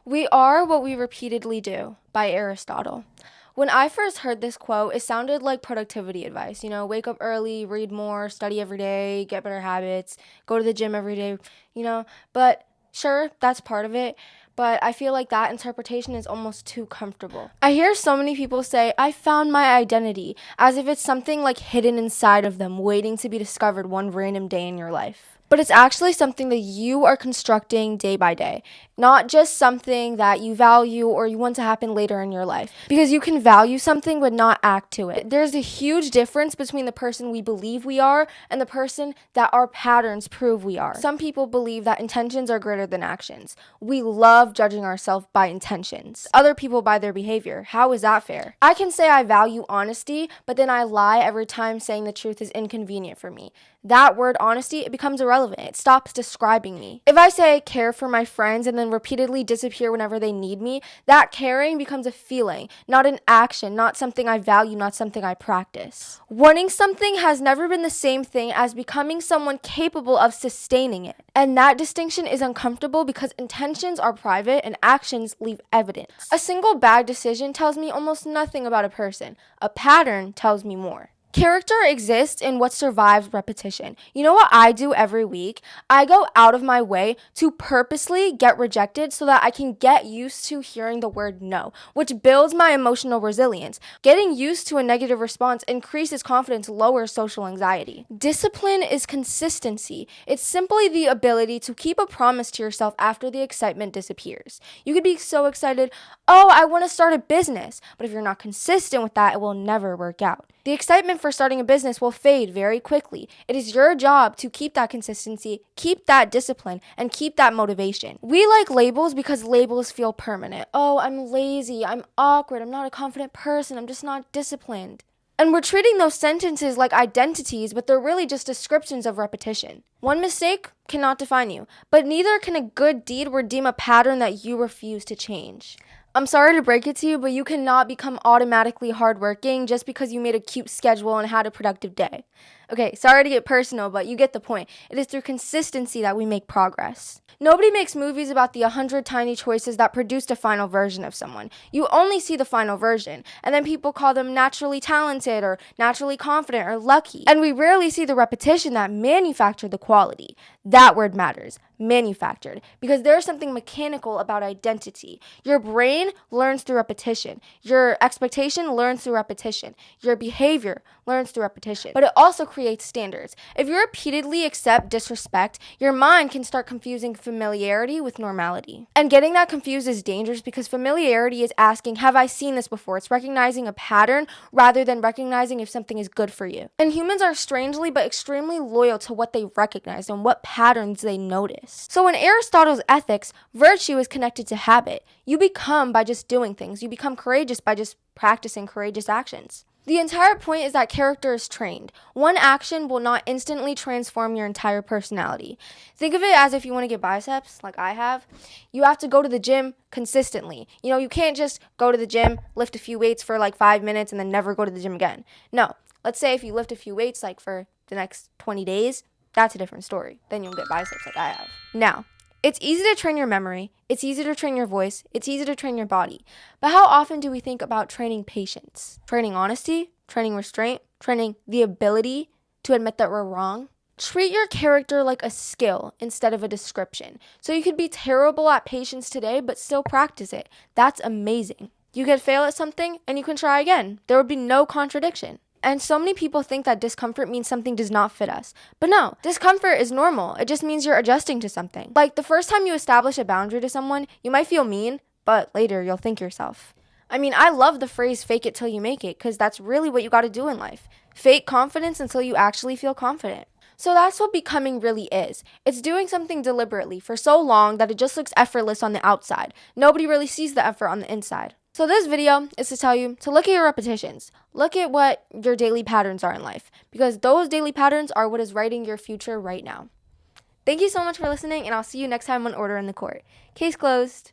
We are what we repeatedly do, by Aristotle. When I first heard this quote, it sounded like productivity advice. Wake up early, read more, study every day, get better habits, go to the gym every day, But sure, that's part of it. But I feel like that interpretation is almost too comfortable. I hear so many people say, I found my identity, as if it's something like hidden inside of them, waiting to be discovered one random day in your life. But it's actually something that you are constructing day by day, not just something that you value or you want to happen later in your life. Because you can value something but not act to it. There's a huge difference between the person we believe we are and the person that our patterns prove we are. Some people believe that intentions are greater than actions. We love judging ourselves by intentions. Other people by their behavior. How is that fair? I can say I value honesty, but then I lie every time saying the truth is inconvenient for me. That word honesty, it becomes irrelevant. It stops describing me. If I say I care for my friends and then repeatedly disappear whenever they need me, that caring becomes a feeling, not an action, not something I value, not something I practice. Wanting something has never been the same thing as becoming someone capable of sustaining it. And that distinction is uncomfortable because intentions are private and actions leave evidence. A single bad decision tells me almost nothing about a person. A pattern tells me more. Character exists in what survives repetition. You know what I do every week? I go out of my way to purposely get rejected so that I can get used to hearing the word no, which builds my emotional resilience. Getting used to a negative response increases confidence, lowers social anxiety. Discipline is consistency. It's simply the ability to keep a promise to yourself after the excitement disappears. You could be so excited, oh, I want to start a business, but if you're not consistent with that, it will never work out. The excitement for starting a business will fade very quickly. It is your job to keep that consistency, keep that discipline, and keep that motivation. We like labels because labels feel permanent. Oh, I'm lazy, I'm awkward, I'm not a confident person, I'm just not disciplined. And we're treating those sentences like identities, but they're really just descriptions of repetition. One mistake cannot define you, but neither can a good deed redeem a pattern that you refuse to change. I'm sorry to break it to you, but you cannot become automatically hardworking just because you made a cute schedule and had a productive day. Okay, sorry to get personal, but you get the point. It is through consistency that we make progress. Nobody makes movies about the 100 tiny choices that produced a final version of someone. You only see the final version, and then people call them naturally talented or naturally confident or lucky. And we rarely see the repetition that manufactured the quality. That word matters. Manufactured, because there's something mechanical about identity. Your brain learns through repetition. Your expectation learns through repetition. Your behavior learns through repetition. But it also creates standards. If you repeatedly accept disrespect, your mind can start confusing familiarity with normality. And getting that confused is dangerous because familiarity is asking, have I seen this before? It's recognizing a pattern rather than recognizing if something is good for you. And humans are strangely but extremely loyal to what they recognize and what patterns they notice. So in Aristotle's ethics, virtue is connected to habit. You become by just doing things. You become courageous by just practicing courageous actions. The entire point is that character is trained. One action will not instantly transform your entire personality. Think of it as if you want to get biceps, like I have. You have to go to the gym consistently. You can't just go to the gym, lift a few weights for like 5 minutes, and then never go to the gym again. No. Let's say if you lift a few weights like for the next 20 days, that's a different story. Then you'll get biceps like I have. Now, it's easy to train your memory. It's easy to train your voice. It's easy to train your body. But how often do we think about training patience? Training honesty? Training restraint? Training the ability to admit that we're wrong? Treat your character like a skill instead of a description. So you could be terrible at patience today, but still practice it. That's amazing. You could fail at something and you can try again. There would be no contradiction. And so many people think that discomfort means something does not fit us. But no, discomfort is normal. It just means you're adjusting to something. Like the first time you establish a boundary to someone, you might feel mean, but later you'll think yourself. I love the phrase fake it till you make it because that's really what you got to do in life. Fake confidence until you actually feel confident. So that's what becoming really is. It's doing something deliberately for so long that it just looks effortless on the outside. Nobody really sees the effort on the inside. So this video is to tell you to look at your repetitions. Look at what your daily patterns are in life because those daily patterns are what is writing your future right now. Thank you so much for listening and I'll see you next time on Order in the Court. Case closed.